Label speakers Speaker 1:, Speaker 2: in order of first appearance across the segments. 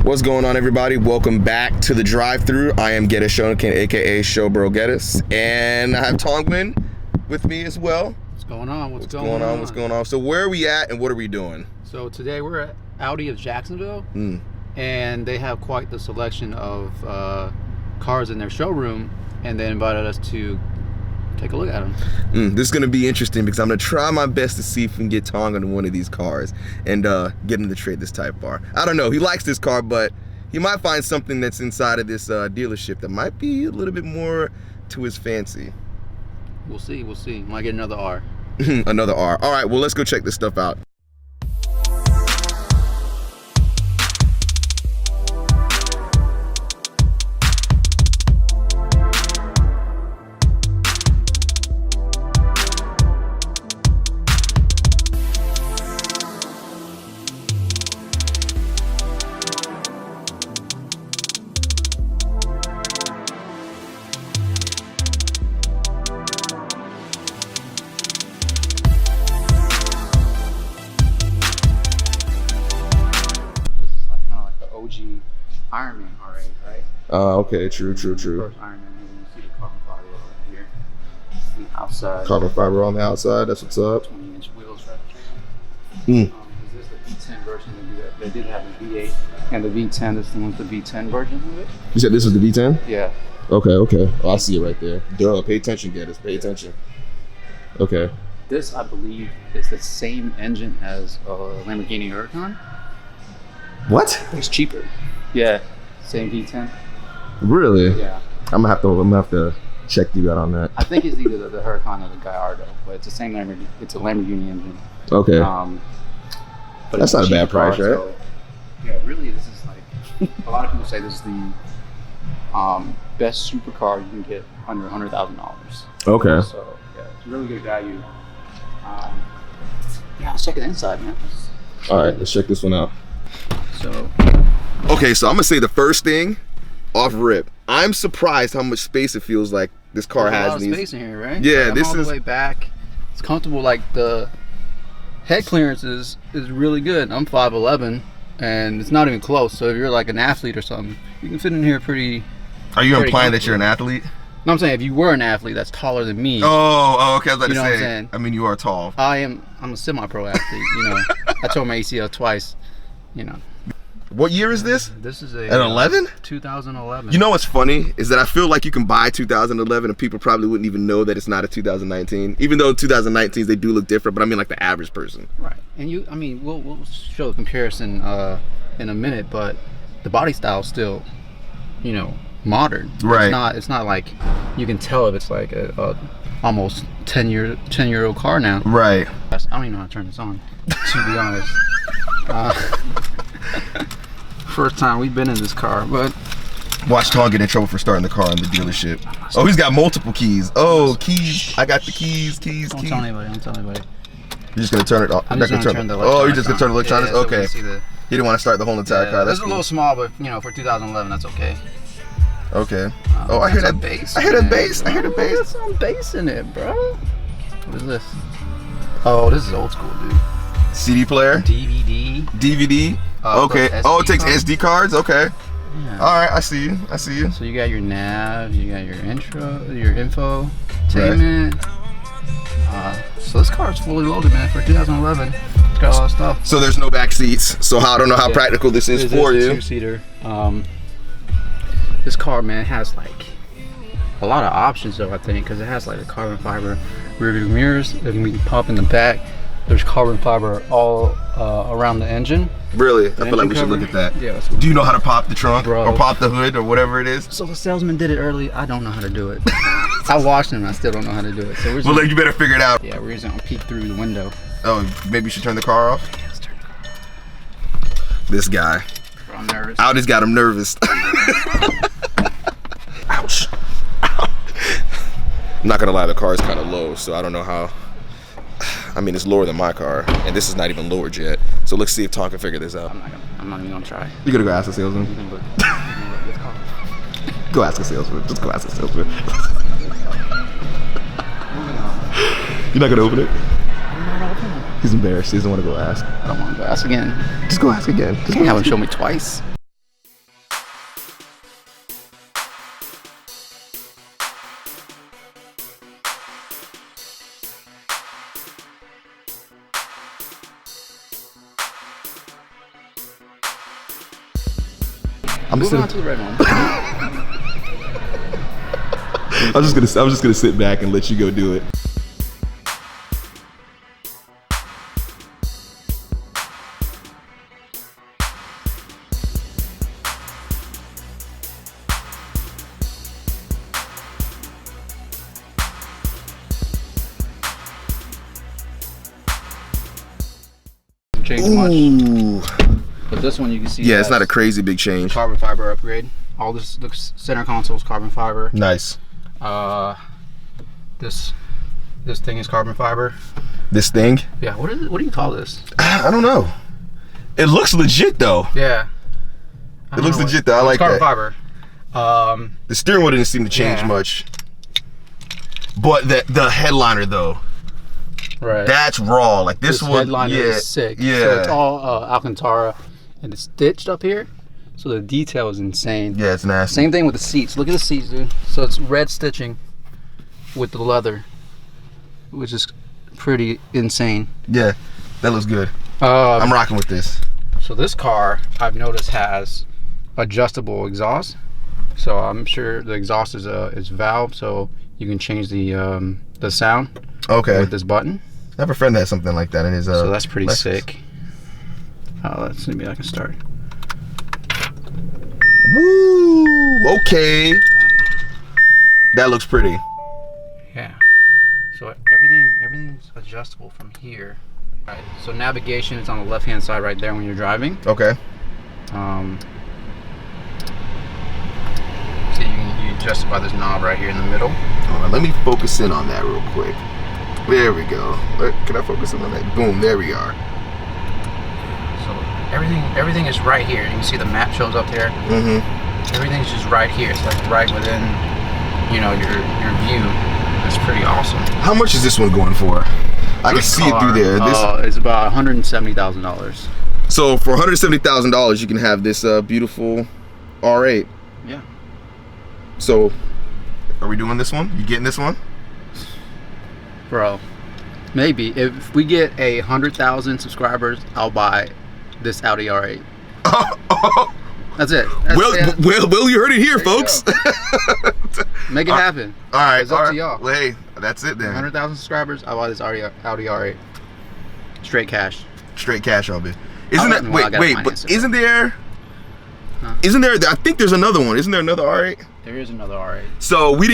Speaker 1: What's going on, everybody? Welcome back to the drive-thru. I am Geddis Showroom, aka Showbro Geddis, and I have Thong with me as well.
Speaker 2: What's going on? What's going on?
Speaker 1: What's going on? So where are we at and what are we doing?
Speaker 2: So today we're at Audi of Jacksonville, and they have quite the selection of cars in their showroom, and they invited us to take a look at them.
Speaker 1: This is going to be interesting because I'm going to try my best to see if we can get Thong on one of these cars and get him to trade this Type R. I don't know. He likes this car, but he might find something that's inside of this dealership that might be a little bit more to his fancy.
Speaker 2: We'll see. We'll see. Might get another R.
Speaker 1: Another R. All right. Well, let's go check this stuff out.
Speaker 2: Iron Man R8, right?
Speaker 1: Okay, true.
Speaker 2: First Iron Man, you see the carbon fiber over here. The outside.
Speaker 1: Carbon fiber on the outside, that's what's up.
Speaker 2: 20-inch wheels right there. Is this the V10 version? They did have the V8 and the V10. This one's the V10 version of it.
Speaker 1: You said this was the V10?
Speaker 2: Yeah.
Speaker 1: Okay. Oh, I see it right there. Duh, pay attention, Geddis, pay attention. Okay.
Speaker 2: This, I believe, is the same engine as a Lamborghini Huracan.
Speaker 1: What?
Speaker 2: It's cheaper. Yeah, same V10.
Speaker 1: Really?
Speaker 2: Yeah.
Speaker 1: I'm gonna have to check you out on that.
Speaker 2: I think it's either the Huracan or the Gallardo, but it's the same Lamborghini. It's a Lamborghini engine.
Speaker 1: Okay.
Speaker 2: But
Speaker 1: that's not a bad price,
Speaker 2: car,
Speaker 1: right?
Speaker 2: So, yeah, really, this is like a lot of people say this is the best supercar you can get under $100,000.
Speaker 1: Okay.
Speaker 2: So yeah, it's really good value. Yeah, let's check the inside, man.
Speaker 1: All right, let's check this one out.
Speaker 2: So.
Speaker 1: Okay, so I'm gonna say the first thing, off rip. I'm surprised how much space it feels like this car has.
Speaker 2: A lot of space in here, right?
Speaker 1: Yeah,
Speaker 2: like,
Speaker 1: this
Speaker 2: all
Speaker 1: is
Speaker 2: the way back. It's comfortable. Like the head clearance is really good. I'm 5'11", and it's not even close. So if you're like an athlete or something, you can fit in here pretty.
Speaker 1: Are you implying that you're an athlete?
Speaker 2: No, I'm saying if you were an athlete that's taller than me.
Speaker 1: Oh, okay. I was about to say.
Speaker 2: What I'm saying? I
Speaker 1: mean, you are tall.
Speaker 2: I'm a semi-pro athlete. I tore my ACL twice.
Speaker 1: What year is this?
Speaker 2: This is an
Speaker 1: 11?
Speaker 2: 2011.
Speaker 1: You know what's funny is that I feel like you can buy 2011 and people probably wouldn't even know that it's not a 2019. Even though 2019s they do look different, but I mean like the average person.
Speaker 2: Right. And we'll show the comparison in a minute, but the body style is still, modern.
Speaker 1: Right.
Speaker 2: It's not like you can tell if it's like a almost 10-year-old car now.
Speaker 1: Right.
Speaker 2: I don't even know how to turn this on, to be honest. First time we've been in this car, but
Speaker 1: watch Thong get in trouble for starting the car in the dealership. Oh, he's got multiple keys. Oh, keys. I got the keys.
Speaker 2: Don't tell anybody.
Speaker 1: You're just gonna turn it off.
Speaker 2: I'm just gonna turn the electronics.
Speaker 1: Oh, you're just gonna turn the electronics?
Speaker 2: Yeah,
Speaker 1: okay.
Speaker 2: So
Speaker 1: you didn't want to start the whole entire car. That's
Speaker 2: a little small, but for 2011, that's okay.
Speaker 1: Okay. Oh, I hear that bass. I hear the bass.
Speaker 2: There's some bass in it, bro. What is this? Oh, this is old school, dude.
Speaker 1: CD player? DVD? Okay. Oh, it takes SD cards? Okay.
Speaker 2: Yeah.
Speaker 1: All right, I see you.
Speaker 2: So you got your nav, you got your info, entertainment. So this car is fully loaded, man, for 2011. It's got a lot of stuff.
Speaker 1: So there's no back seats. So I don't know how practical this is for you.
Speaker 2: It's a two-seater. This car, man, has like a lot of options though, I think, because it has like the carbon fiber rear view mirrors that we can pop in the back. There's carbon fiber all around the engine.
Speaker 1: Really? I feel like we should look at that.
Speaker 2: Yeah.
Speaker 1: Do you know how to pop the trunk?
Speaker 2: Bro.
Speaker 1: Or pop the hood or whatever it is?
Speaker 2: So the salesman did it early. I don't know how to do it. I watched him and I still don't know how to do it. So we're just
Speaker 1: you better figure it out.
Speaker 2: Yeah, we're just gonna peek through the window.
Speaker 1: Oh, maybe you should turn the car off?
Speaker 2: Yeah, let's turn the car off.
Speaker 1: This guy.
Speaker 2: Bro, I'm nervous.
Speaker 1: Audi's got him nervous. Ouch. I'm not gonna lie, the car is kind of low, so I don't know how. I mean, it's lower than my car, and this is not even lowered yet. So let's see if Thong can figure this out.
Speaker 2: I'm not even gonna try.
Speaker 1: You're gonna go ask the salesman? Go ask the salesman. Just go ask the salesman. You're not gonna open it?
Speaker 2: I'm not opening it.
Speaker 1: He's embarrassed. He doesn't want to go ask.
Speaker 2: I don't want to go ask again.
Speaker 1: Just go ask again. Just
Speaker 2: have him show me twice. Moving on to the red one.
Speaker 1: I was just gonna sit back and let you go do it.
Speaker 2: Change much. But this one you can see.
Speaker 1: Yeah, it's not a crazy big change.
Speaker 2: Carbon fiber upgrade. All this, the center console is carbon fiber.
Speaker 1: Nice.
Speaker 2: This thing is carbon fiber.
Speaker 1: This thing?
Speaker 2: Yeah. What is it? What do you call this?
Speaker 1: I don't know. It looks legit though.
Speaker 2: Yeah.
Speaker 1: It looks legit though. I like that.
Speaker 2: Carbon fiber.
Speaker 1: The steering wheel didn't seem to change much. But the headliner though.
Speaker 2: Right.
Speaker 1: That's raw. Like this one.
Speaker 2: Headliner is sick.
Speaker 1: Yeah.
Speaker 2: So it's all Alcantara, and it's stitched up here. So the detail is insane.
Speaker 1: Yeah, it's nasty.
Speaker 2: Same thing with the seats. Look at the seats, dude. So it's red stitching with the leather, which is pretty insane.
Speaker 1: Yeah, that looks good. I'm rocking with this.
Speaker 2: So this car, I've noticed, has adjustable exhaust. So I'm sure the exhaust is valve, so you can change the sound.
Speaker 1: Okay.
Speaker 2: With this button.
Speaker 1: I have a friend that has something like that in his.
Speaker 2: So that's pretty
Speaker 1: Lexus.
Speaker 2: sick. Let's see, maybe I can start.
Speaker 1: Woo! Okay. That looks pretty.
Speaker 2: Yeah. So everything's adjustable from here. Right. So navigation is on the left-hand side right there when you're driving.
Speaker 1: Okay.
Speaker 2: So you adjust it by this knob right here in the middle.
Speaker 1: Hold on, let me focus in on that real quick. There we go. Can I focus in on that? Boom, there we are.
Speaker 2: So everything is right here. You can see the map shows up there.
Speaker 1: Mm-hmm.
Speaker 2: Everything's just right here. It's like right within, you know, your view. That's pretty awesome.
Speaker 1: How much is this one going for? I can see it through there.
Speaker 2: It's about $170,000.
Speaker 1: So for $170,000, you can have this beautiful R8.
Speaker 2: Yeah.
Speaker 1: So, are we doing this one? You getting this one?
Speaker 2: Bro, maybe if we get 100,000 subscribers, I'll buy this Audi R8. That's it.
Speaker 1: Well, you heard it here, folks.
Speaker 2: Make it happen.
Speaker 1: All right,
Speaker 2: it's up to y'all.
Speaker 1: Well, hey, that's it then.
Speaker 2: 100,000 subscribers, I'll buy this Audi R8. Straight cash.
Speaker 1: Straight cash, I'll be. Isn't that
Speaker 2: but
Speaker 1: isn't there? Huh? Isn't there? I think there's another one. Isn't there another R8?
Speaker 2: There is another R8.
Speaker 1: So I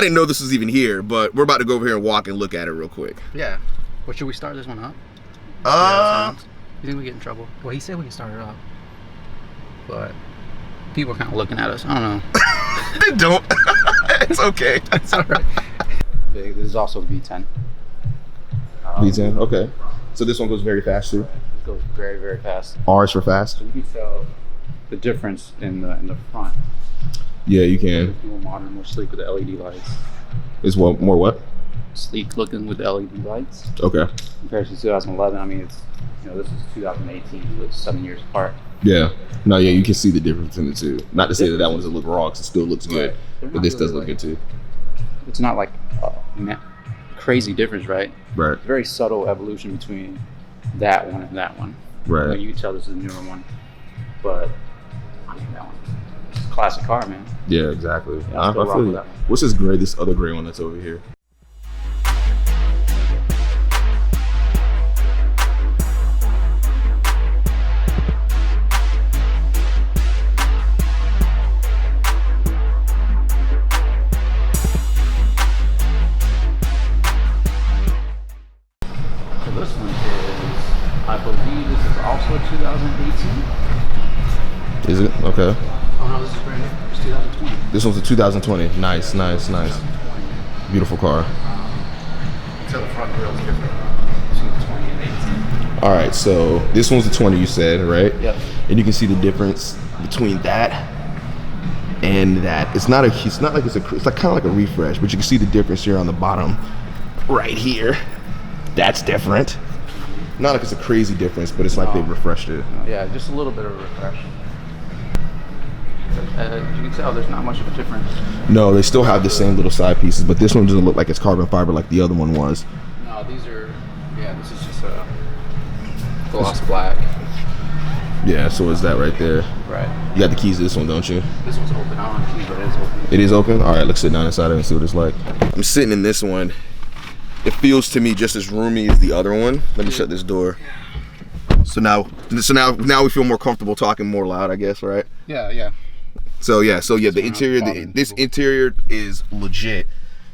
Speaker 1: didn't know this was even here, but we're about to go over here and walk and look at it real quick.
Speaker 2: Yeah. Well, should we start this one up? You think we get in trouble? Well, he said we can start it up, but people are kind of looking at us. I don't know.
Speaker 1: They don't. It's okay.
Speaker 2: It's all right. This is also the V10.
Speaker 1: V10. Okay. So this one goes very fast too.
Speaker 2: It goes very, very fast.
Speaker 1: R is for fast.
Speaker 2: So you can tell the difference in the front.
Speaker 1: Yeah, you can.
Speaker 2: It's more modern, more sleek with the LED lights.
Speaker 1: It's more what?
Speaker 2: Sleek looking with the LED lights.
Speaker 1: Okay.
Speaker 2: Compared to 2011, I mean, it's, you know, this is 2018, so it's 7 years apart.
Speaker 1: Yeah. No, yeah, you can see the difference in the two. Not to say that one doesn't look raw, because it still looks good, but this does look good too.
Speaker 2: It's not like crazy difference, right?
Speaker 1: Right.
Speaker 2: It's a very subtle evolution between that one and that one.
Speaker 1: Right.
Speaker 2: I mean, you can tell this is a newer one, but I mean, that one. It's a classic car, man.
Speaker 1: Yeah, exactly.
Speaker 2: Yeah,
Speaker 1: I feel you. What's this other gray one that's over here?
Speaker 2: So this one is, I believe this is also 2018.
Speaker 1: Is it? Okay.
Speaker 2: Oh no, this is brand new. It's 2020.
Speaker 1: This one's a 2020. Nice, nice, nice. Beautiful car.
Speaker 2: So the front grille is different between 20 and 18.
Speaker 1: All right, so this one's the 20 you said, right?
Speaker 2: Yep.
Speaker 1: And you can see the difference between that and that. It's like it's like kind of like a refresh, but you can see the difference here on the bottom, right here. That's different. Not like it's a crazy difference, but it's like they refreshed it.
Speaker 2: Yeah, just a little bit of a refresh. You can tell there's not much of a difference.
Speaker 1: No, they still have the same little side pieces, but this one doesn't look like it's carbon fiber like the other one was.
Speaker 2: No, these are, yeah, this is just a gloss black.
Speaker 1: Yeah, so is that right there.
Speaker 2: Right.
Speaker 1: You got the keys to this one, don't you?
Speaker 2: This one's open. I don't have keys, but it is open.
Speaker 1: It is open? All right, let's sit down inside of it and see what it's like. I'm sitting in this one. It feels to me just as roomy as the other one. Let me shut this door. So now we feel more comfortable talking more loud, I guess, right?
Speaker 2: Yeah.
Speaker 1: So the interior, this interior is legit.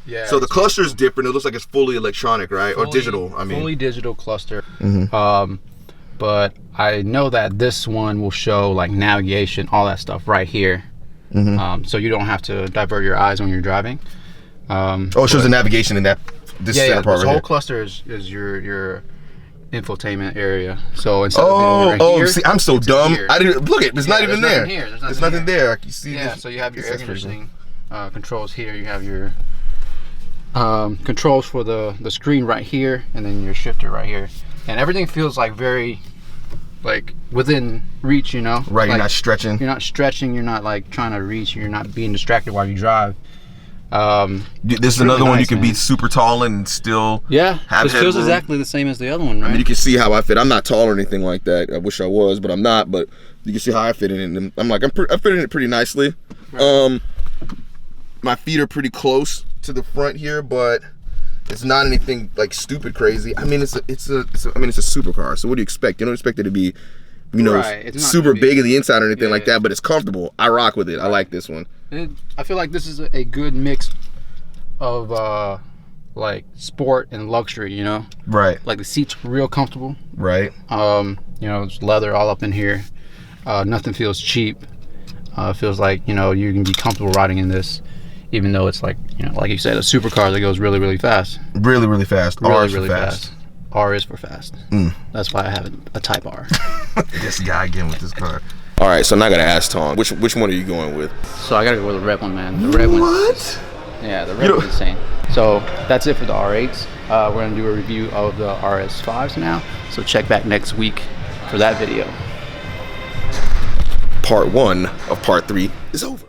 Speaker 2: Yeah.
Speaker 1: So the cluster is different. It looks like it's fully electronic, right? Or digital, I mean.
Speaker 2: Fully digital cluster. But I know that this one will show like navigation, all that stuff right here. So you don't have to divert your eyes when you're driving.
Speaker 1: It shows the navigation in this center part right here.
Speaker 2: This whole cluster is your infotainment area. So instead of being here,
Speaker 1: see, I'm so dumb.
Speaker 2: here.
Speaker 1: I didn't look. It's not even there.
Speaker 2: There's
Speaker 1: nothing there. You see this?
Speaker 2: So you have your air conditioning controls here. You have your controls for the screen right here, and then your shifter right here. And everything feels like very like within reach, you know.
Speaker 1: Right.
Speaker 2: Like,
Speaker 1: you're not stretching.
Speaker 2: You're not stretching. You're not like trying to reach. You're not being distracted while you drive.
Speaker 1: This is another one you can be super tall and still have
Speaker 2: it feels
Speaker 1: headroom.
Speaker 2: exactly the same as the other one, right?
Speaker 1: I mean, you can see how I fit. I'm not tall or anything like that. I wish I was, but I'm not. But you can see how I fit in it. And I'm fit in it pretty nicely. Right. My feet are pretty close to the front here, but it's not anything like stupid crazy. I mean, it's a supercar. So what do you expect? You don't expect it to be, super big in the inside or anything like that. But it's comfortable. I rock with it. I like this one.
Speaker 2: I feel like this is a good mix of like sport and luxury, you know?
Speaker 1: Right.
Speaker 2: Like the seats real comfortable.
Speaker 1: Right.
Speaker 2: It's leather all up in here. Nothing feels cheap. Feels like, you can be comfortable riding in this, even though it's like, like you said, a supercar that goes really, really fast.
Speaker 1: Really, really fast. R is really fast.
Speaker 2: R is for fast. That's why I have a Type R.
Speaker 1: This guy again with this car. All right, so now I gotta ask Thong, which one are you going with?
Speaker 2: So I gotta go with the red one, man. The red one.
Speaker 1: What?
Speaker 2: Yeah, the red one's insane. So that's it for the R8s. We're gonna do a review of the RS5s now. So check back next week for that video.
Speaker 1: Part 1 of part 3 is over.